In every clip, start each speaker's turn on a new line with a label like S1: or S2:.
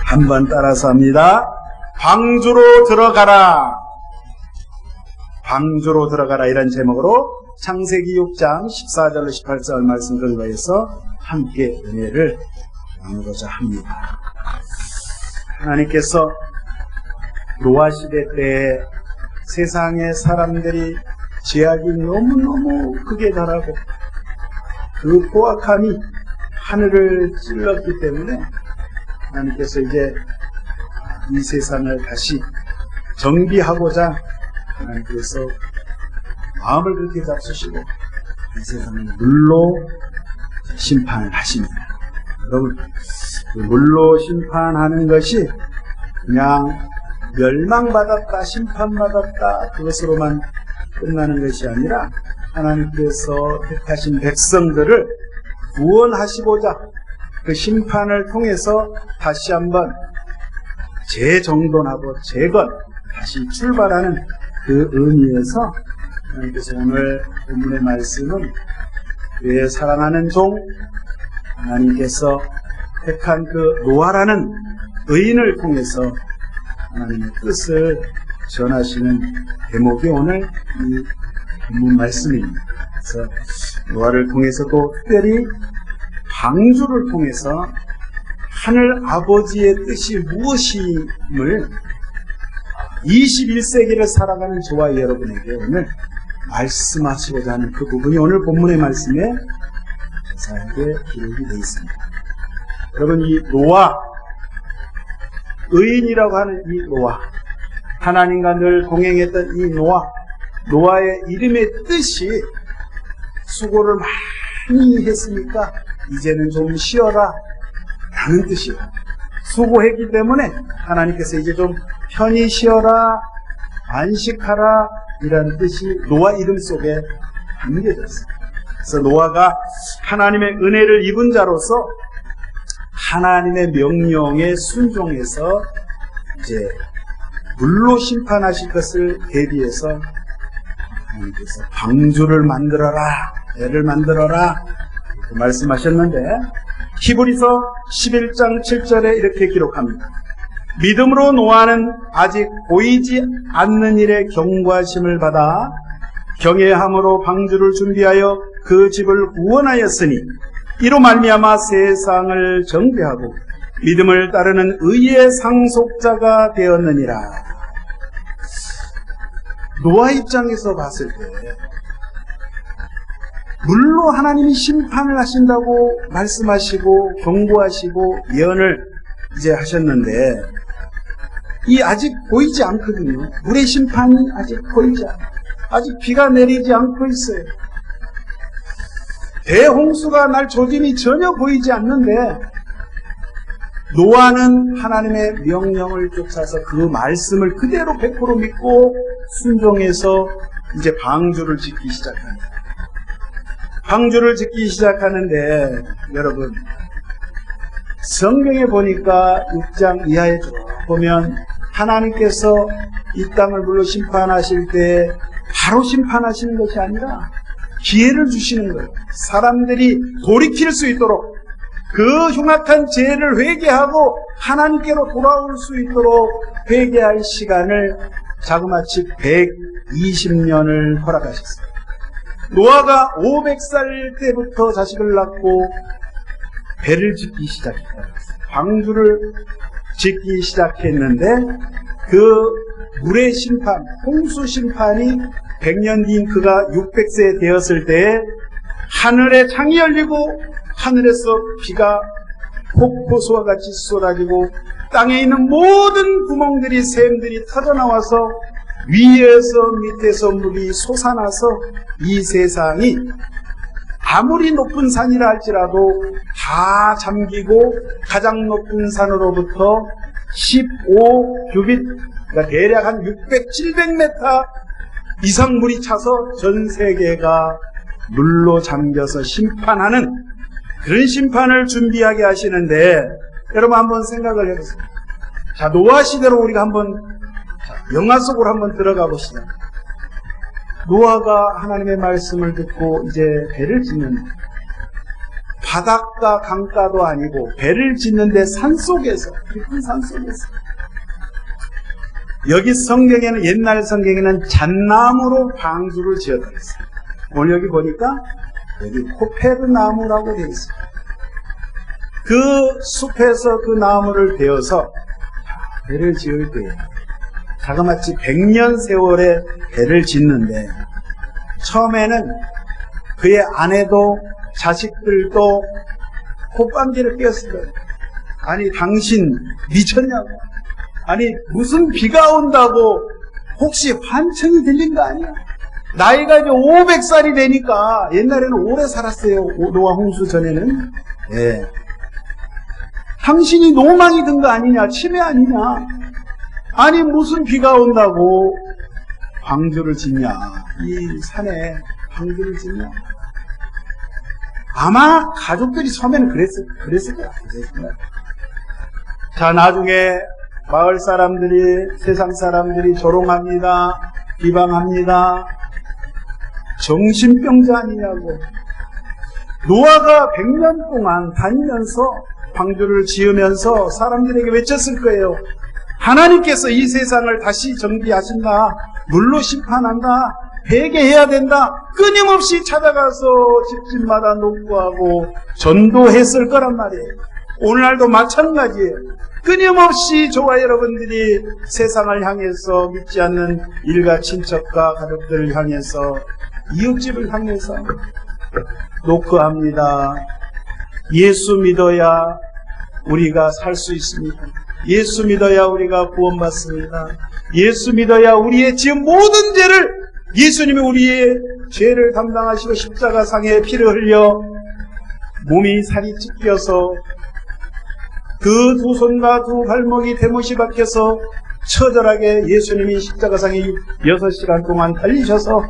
S1: 한번 따라서 합니다. 방주로 들어가라. 방주로 들어가라. 이런 제목으로 창세기 6장 14절로 18절 말씀 근거해서 함께 은혜를 나누고자 합니다. 하나님께서 노아 시대 때 세상의 사람들이 죄악이 너무너무 극에 달하고 그 포악함이 하늘을 찔렀기 때문에 하나님께서 이제 이 세상을 다시 정비하고자 하나님께서 마음을 그렇게 잡수시고 이 세상을 물로 심판을 하십니다. 여러분, 물로 심판하는 것이 그냥 멸망받았다, 심판받았다 그것으로만 끝나는 것이 아니라 하나님께서 택하신 백성들을 구원하시고자 그 심판을 통해서 다시 한번 재정돈하고 재건, 다시 출발하는 그 의미에서 하나님께서 오늘 본문의 말씀은 그의 사랑하는 종 하나님께서 택한 그 노아라는 의인을 통해서 하나님의 뜻을 전하시는 대목이 오늘 이 본문 말씀입니다. 그래서 노아를 통해서도 특별히 방주를 통해서 하늘 아버지의 뜻이 무엇임을 21세기를 살아가는 저와 여러분에게 오늘 말씀하시고자 하는 그 부분이 오늘 본문의 말씀에 자세하게 기록이 되어 있습니다. 여러분, 이 노아, 의인이라고 하는 이 노아, 하나님과 늘 동행했던 이 노아의 이름의 뜻이 수고를 많이 했으니까 이제는 좀 쉬어라 라는 뜻이에요. 수고했기 때문에 하나님께서 이제 좀 편히 쉬어라, 안식하라 이라는 뜻이 노아 이름 속에 담겨져 있습니다. 그래서 노아가 하나님의 은혜를 입은 자로서 하나님의 명령에 순종해서 이제 물로 심판하실 것을 대비해서 하나님께서 방주를 만들어라, 애를 만들어라 이렇게 말씀하셨는데 히브리서 11장 7절에 이렇게 기록합니다. 믿음으로 노아는 아직 보이지 않는 일에 경고하심을 받아 경외함으로 방주를 준비하여 그 집을 구원하였으니 이로 말미암아 세상을 정죄하고 믿음을 따르는 의의 상속자가 되었느니라. 노아 입장에서 봤을 때 물로 하나님이 심판을 하신다고 말씀하시고 경고하시고 예언을 이제 하셨는데 이 아직 보이지 않거든요. 물의 심판이 아직 보이지 않아요. 아직 비가 내리지 않고 있어요. 대홍수가 날 조짐이 전혀 보이지 않는데 노아는 하나님의 명령을 쫓아서 그 말씀을 그대로 100% 믿고 순종해서 이제 방주를 짓기 시작합니다. 방주를 짓기 시작하는데 여러분, 성경에 보니까 6장 이하에 쭉 보면 하나님께서 이 땅을 물로 심판하실 때 바로 심판하시는 것이 아니라 기회를 주시는 거예요. 사람들이 돌이킬 수 있도록 그 흉악한 죄를 회개하고 하나님께로 돌아올 수 있도록 회개할 시간을 자그마치 120년을 허락하셨어요. 노아가 500살 때부터 자식을 낳고 배를 짓기 시작했다. 방주를 짓기 시작했는데 그 물의 심판, 홍수 심판이 100년 뒤인 그가 600세 되었을 때 하늘에 창이 열리고 하늘에서 비가 폭포수와 같이 쏟아지고 땅에 있는 모든 구멍들이 샘들이 터져나와서 위에서 밑에서 물이 솟아나서 이 세상이 아무리 높은 산이라 할지라도 다 잠기고 가장 높은 산으로부터 15규빗, 그러니까 대략 한 600, 700m 이상 물이 차서 전 세계가 물로 잠겨서 심판하는 그런 심판을 준비하게 하시는데 여러분 한번 생각을 해보세요. 자, 노아 시대로 우리가 한번 영화 속으로 한번 들어가 봅시다. 노아가 하나님의 말씀을 듣고 이제 배를 짓는 바닷가 강가도 아니고 배를 짓는데 산속에서, 깊은 산속에서. 여기 성경에는, 옛날 성경에는 잣나무로 방주를 지었다 했어요. 오늘 여기 보니까 여기 코페르 나무라고 되어 있어요. 그 숲에서 그 나무를 베어서 배를 지을 때 자그마치 100년 세월에 배를 짓는데, 처음에는 그의 아내도 자식들도 콧방귀를 뀌었을 거예요. 아니, 당신 미쳤냐고. 아니, 무슨 비가 온다고 혹시 환청이 들린 거 아니야? 나이가 이제 500살이 되니까, 옛날에는 오래 살았어요. 노아 홍수 전에는. 예. 당신이 노망이 든 거 아니냐? 치매 아니냐? 아니, 무슨 비가 온다고 방주를 짓냐? 이 산에 방주를 짓냐? 아마 가족들이 처음에는 그랬을 거야. 자, 나중에 마을 사람들이, 세상 사람들이 조롱합니다. 비방합니다. 정신병자 아니냐고. 노아가 100년 동안 다니면서 방주를 지으면서 사람들에게 외쳤을 거예요. 하나님께서 이 세상을 다시 정비하신다. 물로 심판한다. 회개해야 된다. 끊임없이 찾아가서 집집마다 녹구하고 전도했을 거란 말이에요. 오늘날도 마찬가지예요. 끊임없이 저와 여러분들이 세상을 향해서, 믿지 않는 일가 친척과 가족들을 향해서, 이웃집을 향해서 노크합니다. 예수 믿어야 우리가 살 수 있습니다. 예수 믿어야 우리가 구원받습니다. 예수 믿어야 우리의 지은 모든 죄를, 예수님이 우리의 죄를 담당하시고 십자가상에 피를 흘려 몸이 살이 찢겨서 그 두 손과 두 발목이 대못이 박혀서 처절하게 예수님이 십자가상에 6시간 동안 달리셔서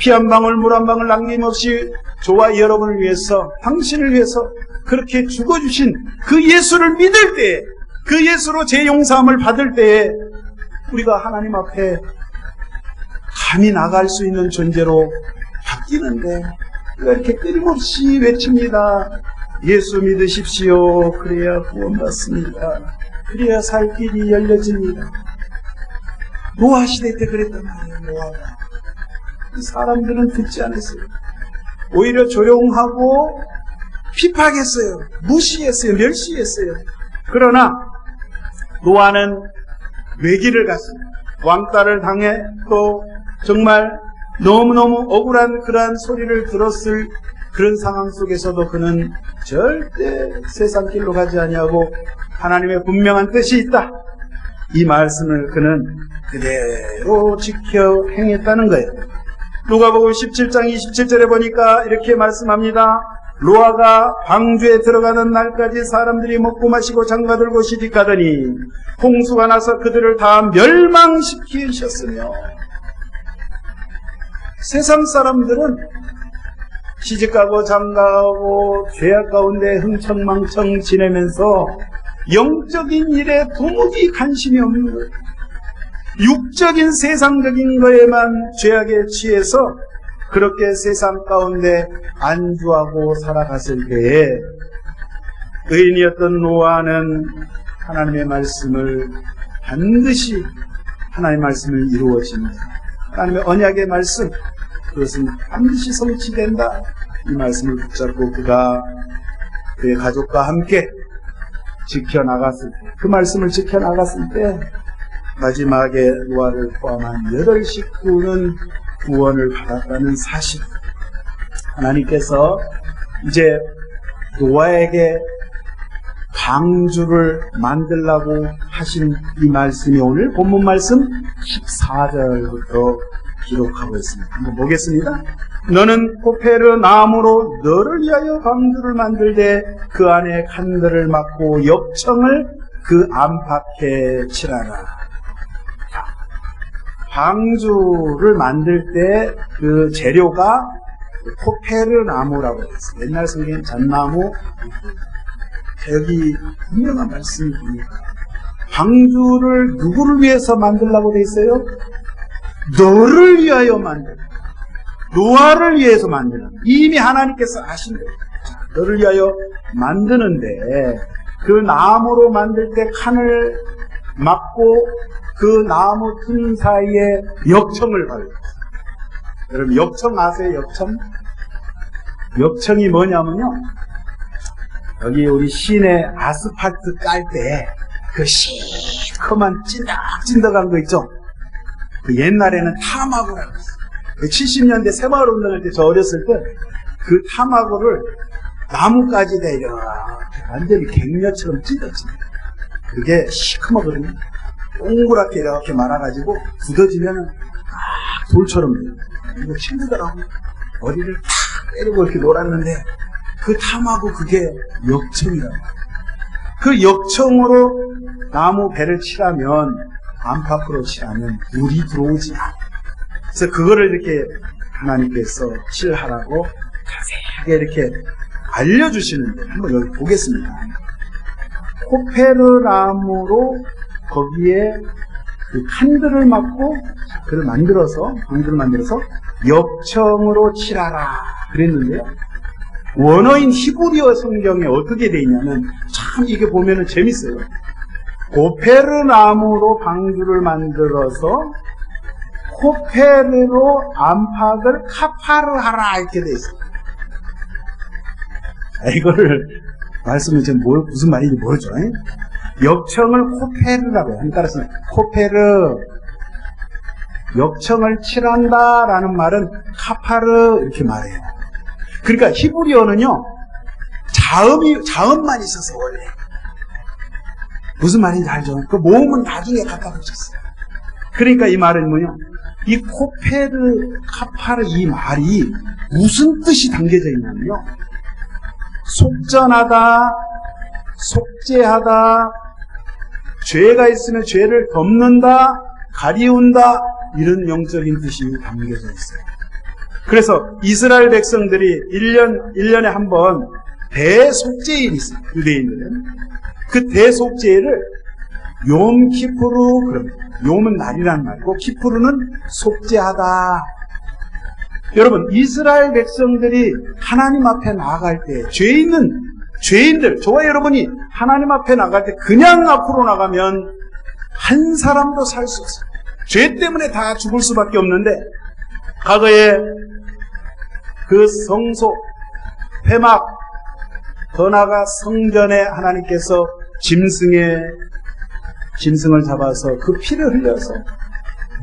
S1: 피 한 방울 물 한 방울 남김없이 저와 여러분을 위해서, 당신을 위해서 그렇게 죽어주신 그 예수를 믿을 때에, 그 예수로 죄 용서함을 받을 때에 우리가 하나님 앞에 감히 나갈 수 있는 존재로 바뀌는데, 우리가 이렇게 끊임없이 외칩니다. 예수 믿으십시오. 그래야 구원받습니다. 그래야 살 길이 열려집니다. 노아 시대 때 그랬단 말이에요. 노아가. 사람들은 듣지 않았어요. 오히려 조용하고 핍박했어요. 무시했어요. 멸시했어요. 그러나 노아는 외길을 갔습니다. 왕따를 당해 또 정말 너무너무 억울한 그러한 소리를 들었을 그런 상황 속에서도 그는 절대 세상 길로 가지 아니하고 하나님의 분명한 뜻이 있다, 이 말씀을 그는 그대로 지켜 행했다는 거예요. 누가복음 17장 27절에 보니까 이렇게 말씀합니다. 노아가 방주에 들어가는 날까지 사람들이 먹고 마시고 장가들고 시집가더니 홍수가 나서 그들을 다 멸망시키셨으며, 세상 사람들은 시집가고 장가가고 죄악 가운데 흥청망청 지내면서 영적인 일에 도무지 관심이 없는 거예요. 육적인 세상적인 거에만 죄악에 취해서 그렇게 세상 가운데 안주하고 살아갔을 때에 의인이었던 노아는 하나님의 말씀을 반드시, 하나님의 말씀을 이루어집니다. 하나님의 언약의 말씀, 그것은 반드시 성취된다, 이 말씀을 붙잡고 그가 그의 가족과 함께 지켜나갔을 때, 그 말씀을 지켜나갔을 때 마지막에 노아를 포함한 8 식구는 구원을 받았다는 사실. 하나님께서 이제 노아에게 방주를 만들라고 하신 이 말씀이 오늘 본문 말씀 14절부터 기록하고 있습니다. 한번 보겠습니다. 너는 코페르 나무로 너를 위하여 방주를 만들되 그 안에 칸들을 막고 역청을 그 안팎에 칠하라. 방주를 만들 때 그 재료가 코페르 나무라고 했어요. 옛날 성경엔 잣나무. 여기 분명한 말씀이 보니까 방주를 누구를 위해서 만들라고 돼 있어요? 너를 위하여 만들라. 노아를 위해서 만드는, 이미 하나님께서 아신 거예요. 너를 위하여 만드는데 그 나무로 만들 때 칸을 막고 그 나무 틈 사이에 역청을 발랐어요. 여러분 역청 아세요? 역청? 역청이 뭐냐면요, 여기 우리 시내 아스팔트 깔 때 그 시커먼 찐득찐득한 거 있죠? 그 옛날에는 타마고라고 했어요. 70년대 새마을 운동할 때 저 어렸을 때 그 타마고를 나무까지다 이렇게 완전히 갱년처럼 찐득찐득, 그게 시커멓거든요. 동그랗게 이렇게 말아가지고 굳어지면 돌처럼 돼요. 이거 힘들더라고. 머리를 탁 때리고 이렇게 놀았는데 그 탐하고 그게 역청이라고. 그 역청으로 나무 배를 칠하면, 안팎으로 칠하면 물이 들어오지 않아요. 그래서 그거를 이렇게 하나님께서 칠하라고 자세하게 이렇게 알려주시는데, 한번 여기 보겠습니다. 코페르 나무로 거기에 그 칸들을 막고 그를 만들어서, 방주를 만들어서 역청으로 칠하라 그랬는데요, 원어인 히브리어 성경에 어떻게 되어 있냐면, 참 이게 보면은 재밌어요. 코페르 나무로 방주를 만들어서 코페르로 안팎을 카파르 하라 이렇게 되어 있어요. 이거를 말씀을 지금 무슨 말인지 모르죠. 역청을 코페르라고 해요. 따라서 코페르, 역청을 칠한다라는 말은 카파르 이렇게 말해요. 그러니까 히브리어는요, 자음만 있어서 원래. 무슨 말인지 알죠? 그 모음은 나중에 갖다 붙였어요. 그러니까 이 말은 뭐냐? 이 코페르, 카파르 이 말이 무슨 뜻이 담겨져 있냐면요, 속전하다, 속죄하다, 죄가 있으면 죄를 덮는다, 가리운다, 이런 영적인 뜻이 담겨져 있어요. 그래서 이스라엘 백성들이 1년에 한 번 대속죄일이 있어요. 유대인들은. 그 대속죄일을 욤키푸르 그럽니다. 욤은 날이란 말이고 키푸르는 속죄하다. 여러분, 이스라엘 백성들이 하나님 앞에 나아갈 때 죄인들, 저와 여러분이 하나님 앞에 나갈 때 그냥 앞으로 나가면 한 사람도 살 수 없어요. 죄 때문에 다 죽을 수밖에 없는데, 과거에 그 성소, 폐막, 더 나아가 성전에 하나님께서 짐승을 잡아서 그 피를 흘려서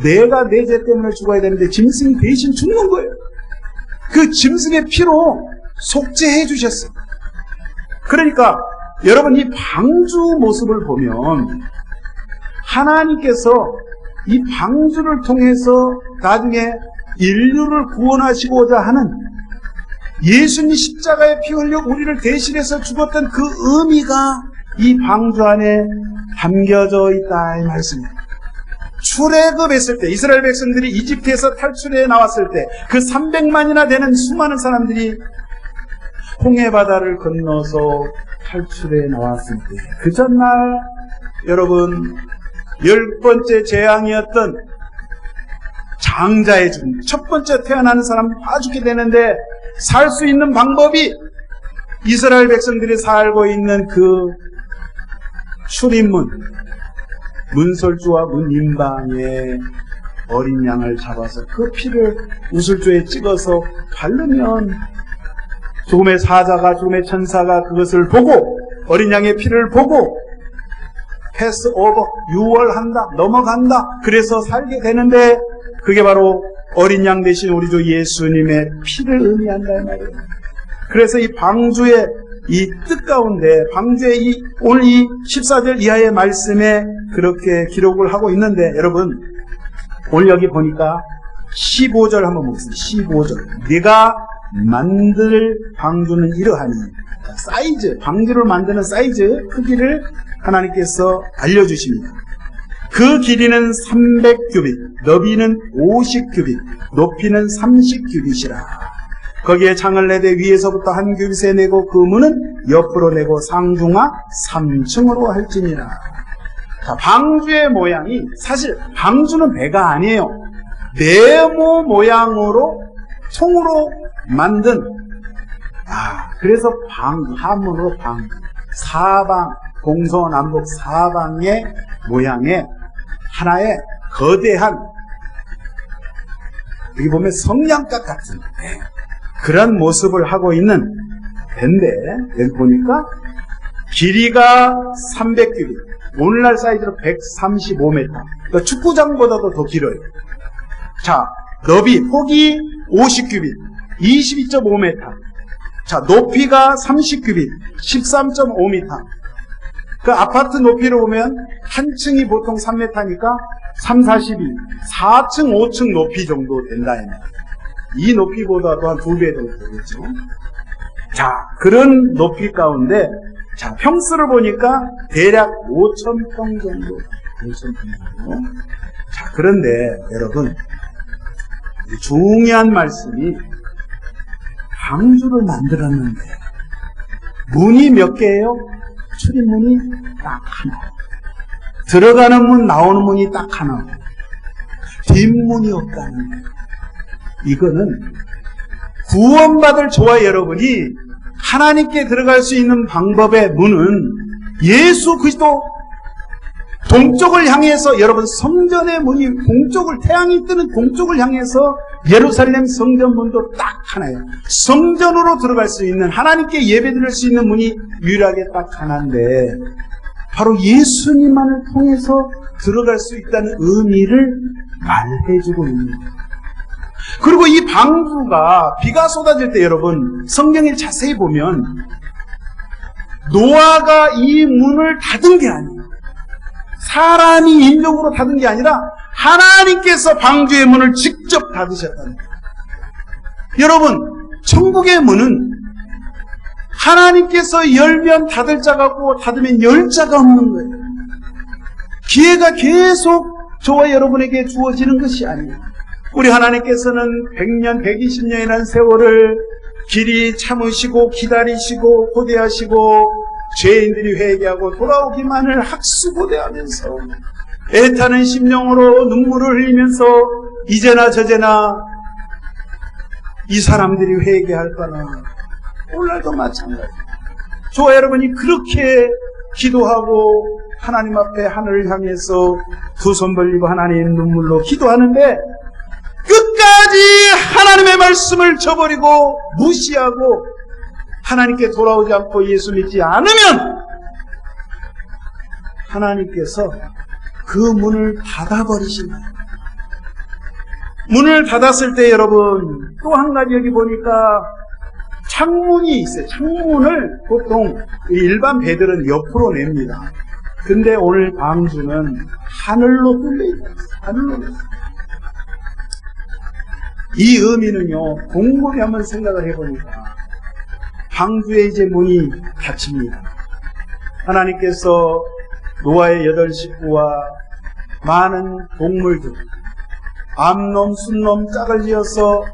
S1: 내가 내 죄 때문에 죽어야 되는데 짐승이 대신 죽는 거예요. 그 짐승의 피로 속죄해 주셨어요. 그러니까 여러분, 이 방주 모습을 보면 하나님께서 이 방주를 통해서 나중에 인류를 구원하시고자 하는 예수님 십자가에 피 흘려 우리를 대신해서 죽었던 그 의미가 이 방주 안에 담겨져 있다 이 말씀이에요. 출애굽했을 때, 이스라엘 백성들이 이집트에서 탈출해 나왔을 때 그 300만이나 되는 수많은 사람들이 홍해바다를 건너서 탈출해 나왔을 때, 그 전날 여러분 10번째 재앙이었던 장자의 죽음, 첫 번째 태어나는 사람이 다 죽게 되는데 살 수 있는 방법이 이스라엘 백성들이 살고 있는 그 출입문, 문설주와 문인방에 어린 양을 잡아서 그 피를 우슬조에 찍어서 바르면 죽음의 사자가, 죽음의 천사가 그것을 보고, 어린 양의 피를 보고 패스 오버, 유월한다, 넘어간다, 그래서 살게 되는데, 그게 바로 어린 양 대신 우리 주 예수님의 피를 의미한다 이 말이에요. 그래서 이 방주의 이 뜻 가운데, 방주의 오늘 이 14절 이하의 말씀에 그렇게 기록을 하고 있는데, 여러분 오늘 여기 보니까 15절 한번 보겠습니다. 15절. 네가 만들 방주는 이러하니, 사이즈, 방주를 만드는 사이즈 크기를 하나님께서 알려주십니다. 그 길이는 300규빗, 너비는 50규빗, 높이는 30규빗이라. 거기에 창을 내되 위에서부터 한 규빗에 내고 그 문은 옆으로 내고 상중하 3층으로 할지니라. 자, 방주의 모양이, 사실 방주는 배가 아니에요. 네모 모양으로 통으로 만든 그래서 한문으로 방, 사방, 동서남북 사방의 모양의 하나의 거대한, 여기 보면 성냥갑 같은 그런 모습을 하고 있는 배인데, 여기 보니까 길이가 300규빗, 오늘날 사이즈로 135m, 그러니까 축구장보다도 더 길어요. 자, 너비, 폭이 50규빗, 22.5m. 자, 높이가 30규빗, 13.5m. 그 아파트 높이로 보면 한 층이 보통 3m니까 3, 42, 4층, 5층 높이 정도 된다. 이 높이보다도 한 2배 정도 되겠죠. 자, 그런 높이 가운데, 자, 평수를 보니까 대략 5,000평 정도. 5,000평 정도. 자, 그런데 여러분, 중요한 말씀이 방주를 만들었는데 문이 몇 개예요? 출입문이 딱 하나. 들어가는 문, 나오는 문이 딱 하나. 뒷문이 없다는 거예요. 이거는 구원받을 저와 여러분이 하나님께 들어갈 수 있는 방법의 문은 예수 그리스도 동쪽을 향해서, 여러분 성전의 문이 동쪽을, 태양이 뜨는 동쪽을 향해서 예루살렘 성전문도 딱 하나예요. 성전으로 들어갈 수 있는, 하나님께 예배드릴 수 있는 문이 유일하게 딱 하나인데 바로 예수님만을 통해서 들어갈 수 있다는 의미를 말해주고 있는 거예요. 그리고 이 방주가 비가 쏟아질 때 여러분 성경을 자세히 보면 노아가 이 문을 닫은 게 아니에요. 사람이 인적으로 닫은 게 아니라 하나님께서 방주의 문을 직접 닫으셨다는 거예요. 여러분, 천국의 문은 하나님께서 열면 닫을 자가 없고 닫으면 열 자가 없는 거예요. 기회가 계속 저와 여러분에게 주어지는 것이 아니에요. 우리 하나님께서는 100년, 120년이라는 세월을 길이 참으시고 기다리시고 고대하시고 죄인들이 회개하고 돌아오기만을 학수고대하면서 애타는 심령으로 눈물을 흘리면서 이제나 저제나 이 사람들이 회개할까나. 오늘도 마찬가지. 저와 여러분이 그렇게 기도하고 하나님 앞에 하늘을 향해서 두 손 벌리고 하나님 눈물로 기도하는데 끝까지 하나님의 말씀을 저버리고 무시하고 하나님께 돌아오지 않고 예수 믿지 않으면 하나님께서 그 문을 닫아버리신다. 문을 닫았을 때 여러분 또 한 가지 여기 보니까 창문이 있어요. 창문을 보통 일반 배들은 옆으로 냅니다. 근데 오늘 방주는 하늘로 뚫려 있어요. 하늘로. 이 의미는요, 곰곰이 한번 생각을 해보니까 방주의 이제 문이 닫힙니다. 하나님께서 노아의 8 식구와 많은 동물들, 암놈, 순놈, 짝을 지어서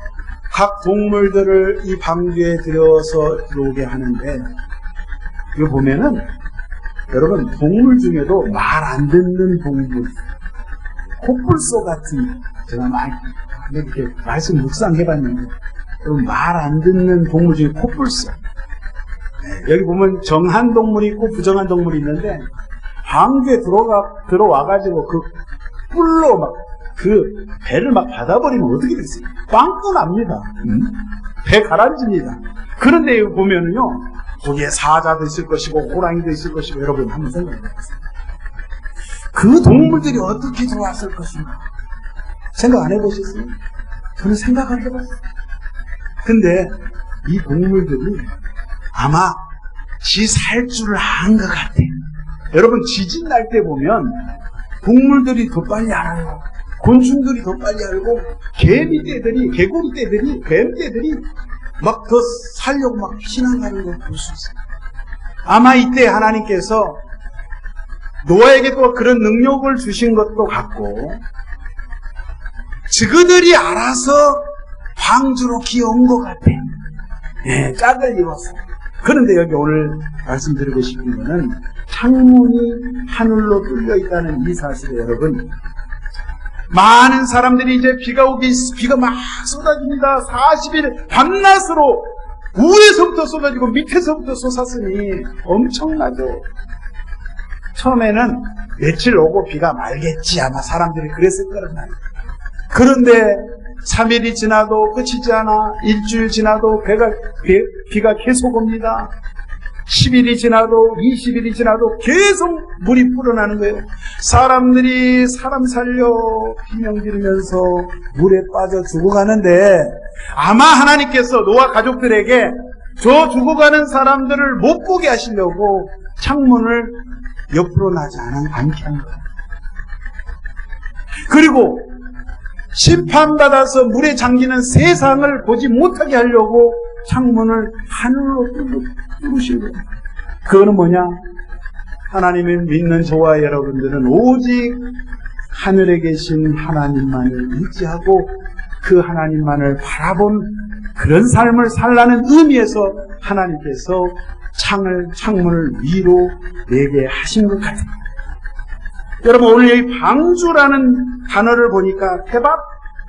S1: 각 동물들을 이 방주에 들여서 들어오게 하는데, 이거 보면은 여러분 동물 중에도 말 안 듣는 동물, 코뿔소 같은, 제가 많이 이렇게 말씀 묵상해봤는데 말 안 듣는 동물 중에 코뿔소. 여기 보면 정한 동물이 있고 부정한 동물이 있는데 방주에 들어와가지고 그 뿔로 막 그 배를 막 받아버리면 어떻게 됐어요? 빵꾸 납니다. 배 가라앉습니다. 그런데 여기 보면은요, 거기에 사자도 있을 것이고 호랑이도 있을 것이고, 여러분 한번 생각해보세요. 그 동물들이 어떻게 들어왔을 것인가? 생각 안 해보셨어요? 저는 생각 안 해봤어요. 근데 이 동물들이 아마 지 살 줄을 안 것 같아. 여러분 지진 날 때 보면 동물들이 더 빨리 알아요. 곤충들이 더 빨리 알고 개미떼들이, 개구리떼들이, 뱀떼들이 막 더 살려고 막 피난가는 걸 볼 수 있어요. 아마 이때 하나님께서 노아에게도 그런 능력을 주신 것도 같고 그들이 알아서 방주로 기어온 것 같아. 예, 짝을 이뤄서. 그런데 여기 오늘 말씀드리고 싶은 거는 창문이 하늘로 뚫려 있다는 이 사실에 여러분, 많은 사람들이 이제 비가 막 쏟아집니다. 40일 밤낮으로 위에서부터 쏟아지고 밑에서부터 솟았으니 엄청나죠. 처음에는 며칠 오고 비가 말겠지, 아마 사람들이 그랬을 거란 말이에요. 그런데 3일이 지나도 그치지 않아. 일주일 지나도 비가 계속 옵니다. 10일이 지나도 20일이 지나도 계속 물이 불어나는 거예요. 사람들이 사람 살려 비명 지르면서 물에 빠져 죽어가는데, 아마 하나님께서 노아 가족들에게 저 죽어가는 사람들을 못 보게 하시려고 창문을 옆으로 나지 않게 한 거예요. 그리고 심판받아서 물에 잠기는 세상을 보지 못하게 하려고 창문을 하늘로 뚫으신 거예요. 그거는 뭐냐? 하나님을 믿는 저와 여러분들은 오직 하늘에 계신 하나님만을 의지하고 그 하나님만을 바라본 그런 삶을 살라는 의미에서 하나님께서 창문을 위로 내게 하신 것 같아요. 여러분, 오늘 여기 방주라는 단어를 보니까 테밥,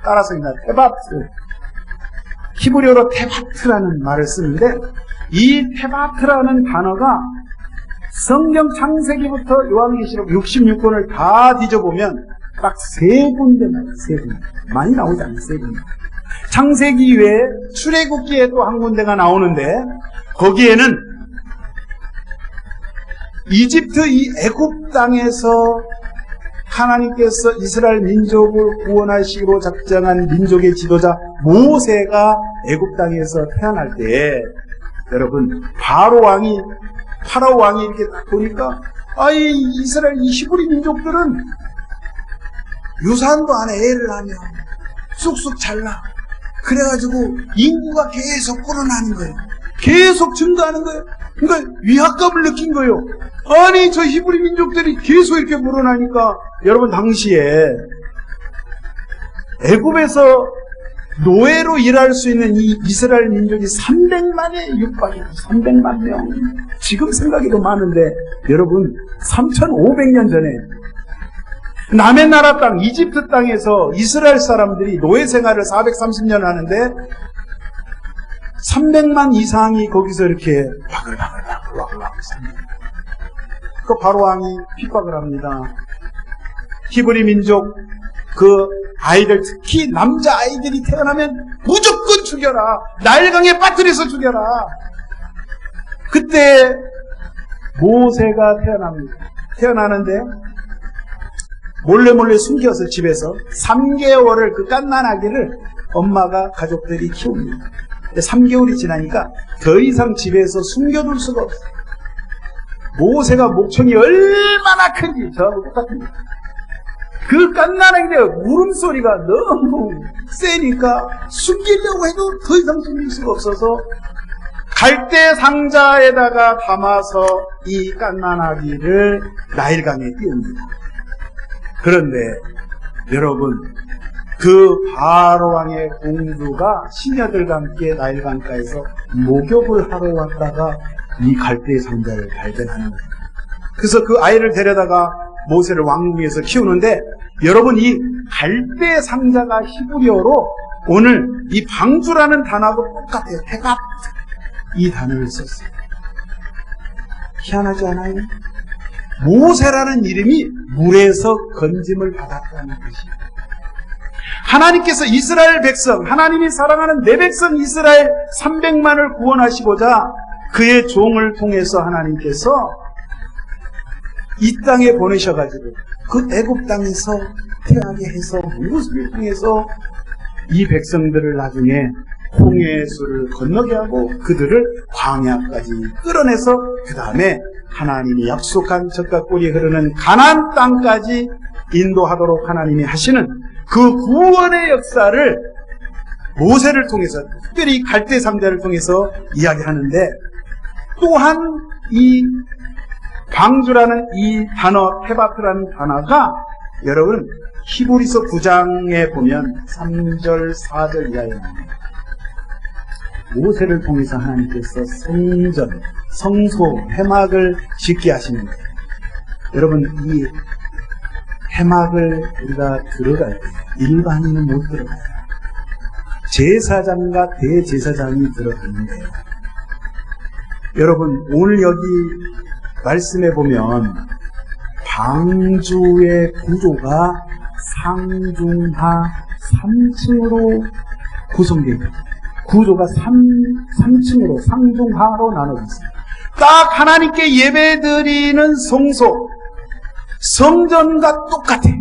S1: 따라서입니다. 테바트. 히브리어로 테바트라는 말을 쓰는데, 이 테바트라는 단어가 성경 창세기부터 요한계시록 66권을 다 뒤져보면 딱 세 군데 나와요. 세 군데. 많이 나오지 않아요. 세 군데. 창세기 외에 출애굽기에 또 한 군데가 나오는데, 거기에는 이집트 이 애굽 땅에서 하나님께서 이스라엘 민족을 구원하시기로 작정한 민족의 지도자 모세가 애굽 땅에서 태어날 때, 여러분, 파라오 왕이 이렇게 딱 보니까, 이스라엘 이 히브리 민족들은 유산도 안 해, 애를 하면 쑥쑥 잘나. 그래가지고 인구가 계속 불어나는 거예요. 계속 증가하는 거예요. 그러니까 위압감을 느낀 거예요. 아니, 저 히브리 민족들이 계속 이렇게 불어나니까, 여러분, 당시에 애굽에서 노예로 일할 수 있는 이 이스라엘 민족이 300만에 육박이에요. 300만 명. 지금 생각해도 많은데, 여러분, 3,500년 전에 남의 나라 땅, 이집트 땅에서 이스라엘 사람들이 노예 생활을 430년 하는데 300만 이상이 거기서 이렇게 바글바글 삽니다. 그 바로 왕이 핍박을 합니다. 히브리 민족 그 아이들, 특히 남자 아이들이 태어나면 무조건 죽여라. 나일강에 빠뜨려서 죽여라. 그때 모세가 태어납니다. 태어나는데 몰래 숨겨서 집에서 3개월을 그 갓난아기를 엄마가 가족들이 키웁니다. 3개월이 지나니까 더 이상 집에서 숨겨둘 수가 없어요. 모세가 목청이 얼마나 큰지 저하고 똑같습니다. 그 갓난아기의 울음소리가 너무 세니까 숨기려고 해도 더 이상 숨길 수가 없어서 갈대 상자에다가 담아서 이 갓난아기를 나일강에 띄웁니다. 그런데 여러분, 그 바로 왕의 공주가 시녀들과 함께 나일강가에서 목욕을 하러 왔다가 이 갈대 상자를 발견하는 거예요. 그래서 그 아이를 데려다가 모세를 왕궁에서 키우는데, 여러분, 이 갈대 상자가 히브리어로 오늘 이 방주라는 단어하고 똑같아요. 테갑. 이 단어를 썼어요. 희한하지 않아요? 모세라는 이름이 물에서 건짐을 받았다는 것이에요. 하나님께서 이스라엘 백성, 하나님이 사랑하는 내 백성 이스라엘 300만을 구원하시고자 그의 종을 통해서 하나님께서 이 땅에 보내셔가지고 그 애굽 땅에서 태어나게 해서 모습을 통해서 이 백성들을 나중에 홍해수를 건너게 하고 그들을 광야까지 끌어내서 그 다음에 하나님이 약속한 젖과 꿀이 흐르는 가나안 땅까지 인도하도록 하나님이 하시는 그 구원의 역사를 모세를 통해서, 특별히 갈대 상자를 통해서 이야기하는데, 또한 이 방주라는 이 단어, 테바트라는 단어가 여러분 히브리서 9장에 보면 3절, 4절 이하에 나옵니다. 모세를 통해서 하나님께서 성전, 성소, 회막을 짓게 하시는 거예요. 여러분, 이 회막을 우리가 들어갈 때 일반인은 못 들어가요. 제사장과 대제사장이 들어가는데 여러분, 오늘 여기 말씀해 보면 방주의 구조가 상중하 3층으로 구성되어 있습니다. 구조가 3층으로 상중하로 나눠져 있습니다. 딱 하나님께 예배드리는 성소, 성전과 똑같아요.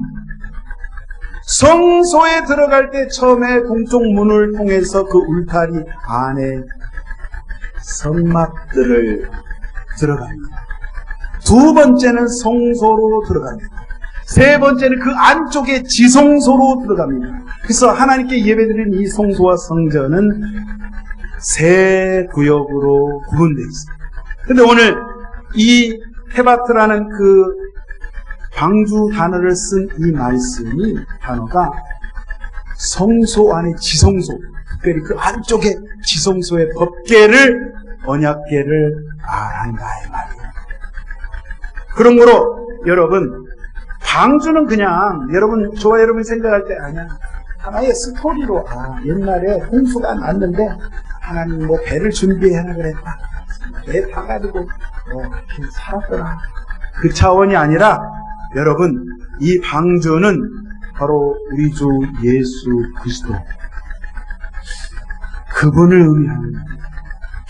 S1: 성소에 들어갈 때 처음에 동쪽 문을 통해서 그 울타리 안에 성막들을 들어갑니다. 두 번째는 성소로 들어갑니다. 세 번째는 그 안쪽에 지성소로 들어갑니다. 그래서 하나님께 예배드리는 이 성소와 성전은 세 구역으로 구분되어 있습니다. 근데 오늘 이 테바트라는 그 방주 단어를 쓴 이 말씀이 단어가 성소 안에 지성소, 특별히 그 안쪽에 지성소의 법궤를 언약궤를 말한다 이 말이에요. 그러므로 여러분, 방주는 그냥 저와 여러분이 생각할 때 아니야, 하나의 스토리로 옛날에 홍수가 났는데 하나님 뭐 배를 준비해라 그랬다, 배 타가지고 이렇게 살았더라, 그 차원이 아니라 여러분, 이 방주는 바로 우리 주 예수 그리스도, 그분을 의미하는 겁니다.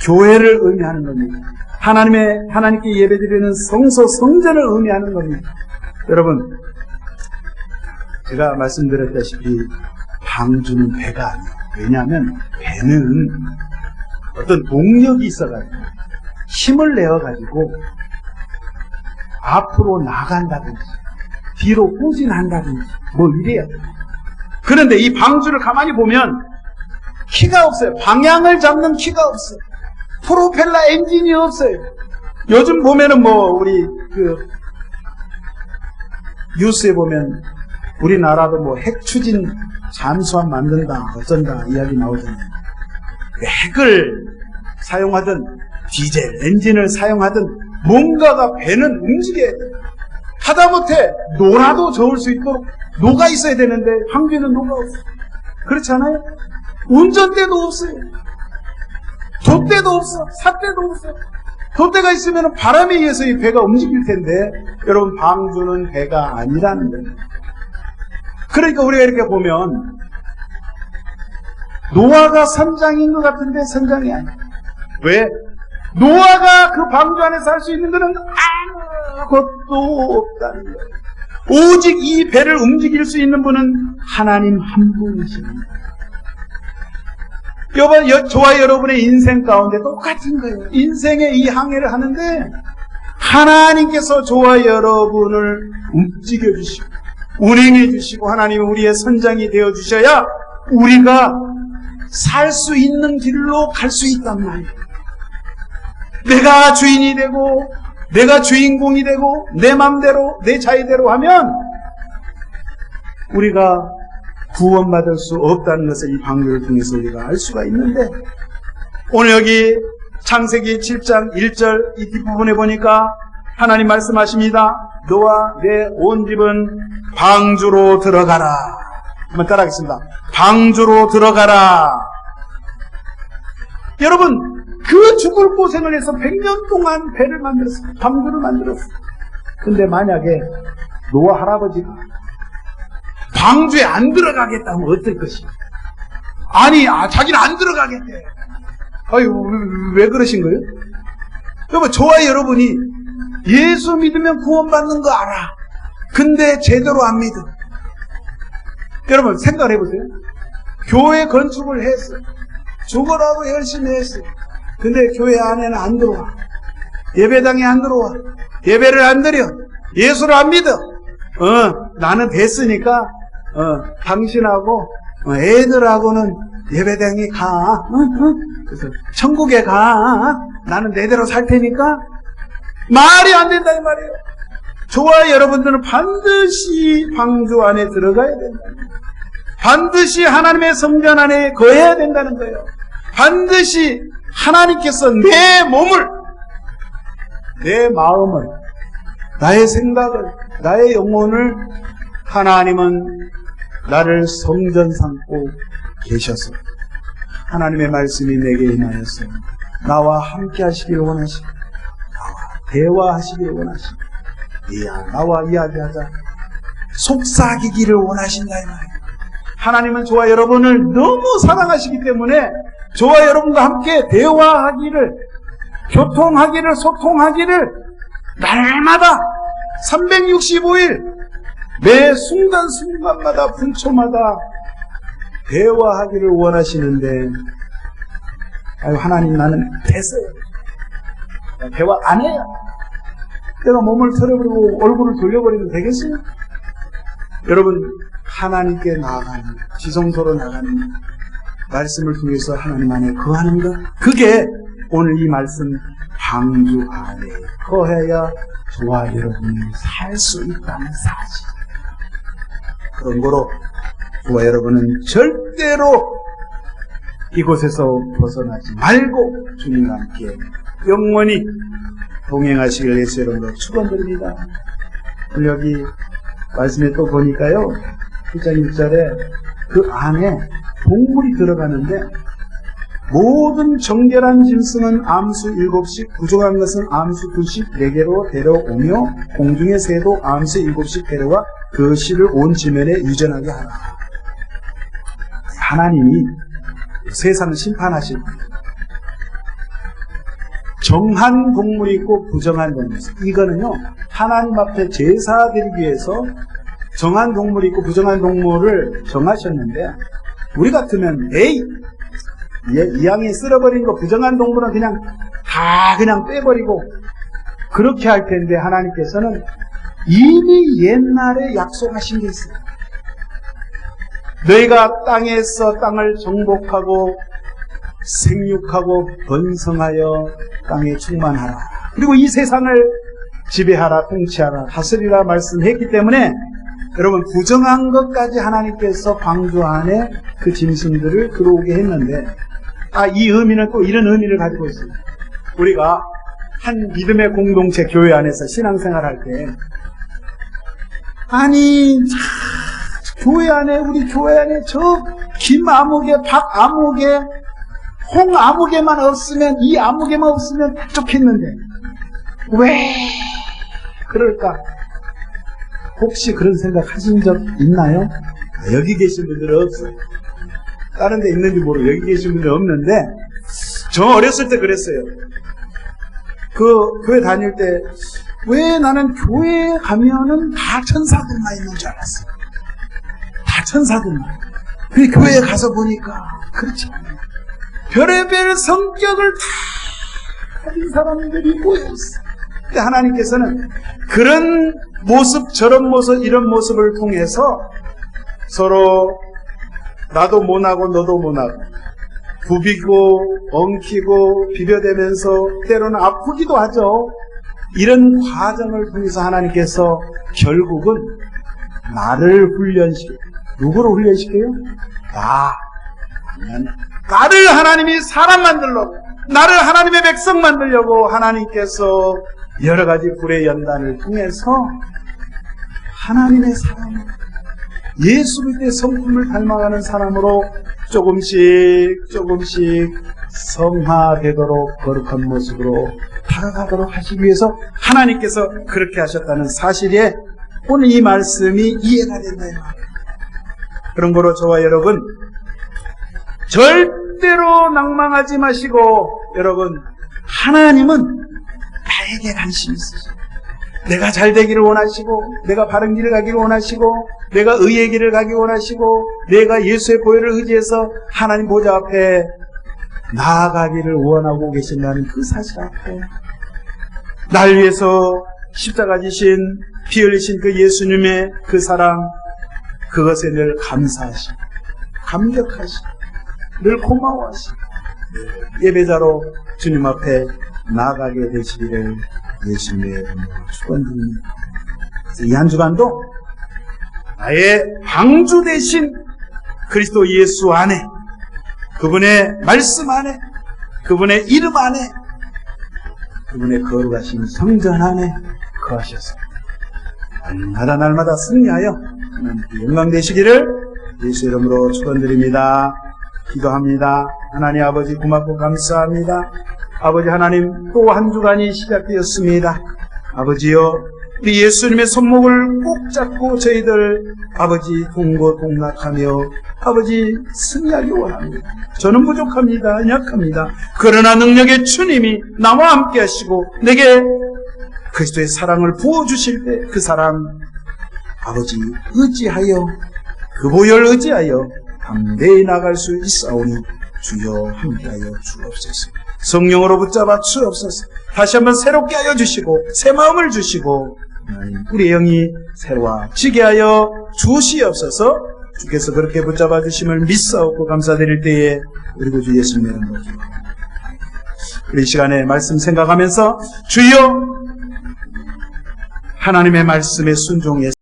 S1: 교회를 의미하는 겁니다. 하나님께 예배드리는 성소, 성전을 의미하는 겁니다. 여러분, 제가 말씀드렸다시피 방주는 배가 아니에요. 왜냐하면 배는 어떤 동력이 있어가지고 힘을 내어가지고 앞으로 나간다든지 뒤로 후진한다든지 뭐 이래요. 그런데 이 방주를 가만히 보면 키가 없어요. 방향을 잡는 키가 없어요. 프로펠러 엔진이 없어요. 요즘 보면은 우리 뉴스에 보면 우리나라도 핵 추진 잠수함 만든다 어쩐다 이야기 나오잖아요. 핵을 사용하든 디젤 엔진을 하든 뭔가가 배는 움직여야 돼. 하다못해 노라도 저을 수 있도록 노가 있어야 되는데 항구에는 노가 없어요. 그렇지 않아요? 운전대도 없어요. 돛대도 없어. 삿대도 없어. 돛대가 있으면 바람에 의해서 이 배가 움직일 텐데, 여러분, 방주는 배가 아니라는 거예요. 그러니까 우리가 이렇게 보면 노아가 선장인 것 같은데 선장이 아니에요. 왜? 노아가 그 방주 안에 살 수 있는 것은 아무것도 없다는 거예요. 오직 이 배를 움직일 수 있는 분은 하나님 한 분이십니다. 저와 여러분의 인생 가운데 똑같은 거예요. 인생의 이 항해를 하는데 하나님께서 저와 여러분을 움직여 주시고 운행해 주시고 하나님이 우리의 선장이 되어 주셔야 우리가 살 수 있는 길로 갈 수 있단 말이에요. 내가 주인이 되고 내가 주인공이 되고 내 맘대로 내 자의대로 하면 우리가 구원받을 수 없다는 것을 이 방주를 통해서 우리가 알 수가 있는데, 오늘 여기 창세기 7장 1절 이 뒷부분에 보니까 하나님 말씀하십니다. 너와 내 온 집은 방주로 들어가라. 한번 따라하겠습니다. 방주로 들어가라. 여러분, 그 죽을 고생을 해서 100년 동안 배를 만들었어요. 방주를 만들었어요. 근데 만약에 노아 할아버지가 방주에 안 들어가겠다면 어떨 것이야? 아니, 자기는 안 들어가겠대. 왜 그러신 거예요? 여러분, 저와 여러분이 예수 믿으면 구원받는 거 알아. 근데 제대로 안 믿어. 여러분, 생각을 해보세요. 교회 건축을 했어. 죽으라고 열심히 했어. 근데 교회 안에는 안 들어와. 예배당에 안 들어와. 예배를 안 드려. 예수를 안 믿어. 나는 됐으니까 당신하고 애들하고는 예배당에 가. 그래서 천국에 가. 나는 내대로 살 테니까. 말이 안 된다 이 말이에요. 저와 여러분들은 반드시 방주 안에 들어가야 된다. 반드시 하나님의 성전 안에 거해야 된다는 거예요. 반드시 하나님께서 내 몸을, 내 마음을, 나의 생각을, 나의 영혼을 하나님은 나를 성전 삼고 계셔서 하나님의 말씀이 내게 임하여서 나와 함께 하시길 원하시고 나와 대화하시길 원하시고 나와 이야기하자 속삭이기를 원하신다 이 말이에요. 하나님은 저와 여러분을 너무 사랑하시기 때문에 저와 여러분과 함께 대화하기를, 교통하기를, 소통하기를 날마다 365일 매 순간순간마다 분초마다 대화하기를 원하시는데 하나님 나는 됐어요. 대화 안 해요. 내가 몸을 털어버리고 얼굴을 돌려버리면 되겠어요? 여러분 하나님께 나아가는, 지성소로 나가는 말씀을 통해서 하나님 안에 거하는 것, 그게 오늘 이 말씀 방주 안에 거해야 저와 여러분이 살 수 있다는 사실. 그런 거로 저와 여러분은 절대로 이곳에서 벗어나지 말고 주님과 함께 영원히 동행하시길 예수 여러분으로 축원드립니다. 여기 말씀에 또 보니까요, 1장 6절에 그 안에 동물이 들어가는데 모든 정결한 짐승은 암수 7씩, 부족한 것은 암수 2씩 4개로 데려오며 공중의 새도 암수 7씩 데려와 그 씨를 온 지면에 유전하게 하라. 하나님이 세상을 심판하실 때 정한 동물이 있고 부정한 동물이 있어요. 이거는요, 하나님 앞에 제사 드리기 위해서 정한 동물이 있고 부정한 동물을 정하셨는데, 우리 같으면 이 양이 쓸어버린 거 부정한 동물은 그냥 다 그냥 빼버리고 그렇게 할 텐데, 하나님께서는 이미 옛날에 약속하신 게 있어요. 너희가 땅에서 땅을 정복하고 생육하고 번성하여 땅에 충만하라. 그리고 이 세상을 지배하라, 통치하라, 다스리라 말씀했기 때문에 여러분 부정한 것까지 하나님께서 방주 안에 그 짐승들을 들어오게 했는데, 이 의미는 또 이런 의미를 가지고 있습니다. 우리가 한 믿음의 공동체 교회 안에서 신앙생활 할 때, 우리 교회 안에 저 김아무개, 박아무개, 홍아무개만 없으면, 이 아무개만 없으면 좋겠는데 왜 그럴까? 혹시 그런 생각 하신 적 있나요? 여기 계신 분들은 없어요. 다른 데 있는지 모르고 여기 계신 분들은 없는데, 저 어렸을 때 그랬어요. 그 교회 다닐 때 왜 나는 교회에 가면은 다 천사들만 있는 줄 알았어요. 다 천사들만. 그 교회에 가서 보니까 그렇지 않아요. 별의별 성격을 다 가진 사람들이 모여있어요. 근데 하나님께서는 그런 모습, 저런 모습, 이런 모습을 통해서 서로 나도 못하고 너도 못하고 부비고 엉키고 비벼대면서 때로는 아프기도 하죠. 이런 과정을 통해서 하나님께서 결국은 나를 훈련시켜요. 누구를 훈련시켜요? 나를 하나님이 사람 만들려고, 나를 하나님의 백성 만들려고 하나님께서 여러 가지 불의 연단을 통해서 하나님의 사람, 예수 그리스도의 성품을 닮아가는 사람으로 조금씩 성화되도록 거룩한 모습으로 다가가도록 하시기 위해서 하나님께서 그렇게 하셨다는 사실에 오늘 이 말씀이 이해가 된다는 말이에요. 그런 거로 저와 여러분 절대로 낭망하지 마시고, 여러분 하나님은 나에게 관심이 있으시고, 내가 잘 되기를 원하시고, 내가 바른 길을 가기를 원하시고, 내가 의의 길을 가기 원하시고, 내가 예수의 보혈을 의지해서 하나님 보좌 앞에 나아가기를 원하고 계신다는 그 사실 앞에 날 위해서 십자가 지신, 피 흘리신 그 예수님의 그 사랑, 그것에 늘 감사하시고 감격하시고 늘 고마워하시고 예배자로 주님 앞에 나아가게 되시기를 예수님의 이름으로 축원드립니다. 이 한 주간도 나의 방주 되신 그리스도 예수 안에, 그분의 말씀 안에, 그분의 이름 안에, 그분의 거룩하신 성전 안에 거하셔서 날마다 승리하여 하나님께 영광 되시기를 예수 이름으로 축원드립니다. 기도합니다. 하나님 아버지 고맙고 감사합니다. 아버지 하나님, 또 한 주간이 시작되었습니다. 아버지여, 우리 예수님의 손목을 꼭 잡고 저희들 아버지 동고동락하며 아버지 승리하기 원합니다. 저는 부족합니다. 약합니다. 그러나 능력의 주님이 나와 함께 하시고 내게 그리스도의 사랑을 부어주실 때 그 사랑 아버지 의지하여 그 보혈 의지하여 담대히 나갈 수 있사오니 주여 함께하여 주옵소서. 성령으로 붙잡아 주옵소서. 다시 한번 새롭게 하여 주시고 새 마음을 주시고 우리 영이 새로워지게 하여 주시옵소서. 주께서 그렇게 붙잡아 주심을 믿사옵고 감사드릴 때에 우리 구주 예수님의 이름으로 기도합니다. 우리 시간에 말씀 생각하면서 주여 하나님의 말씀에 순종해서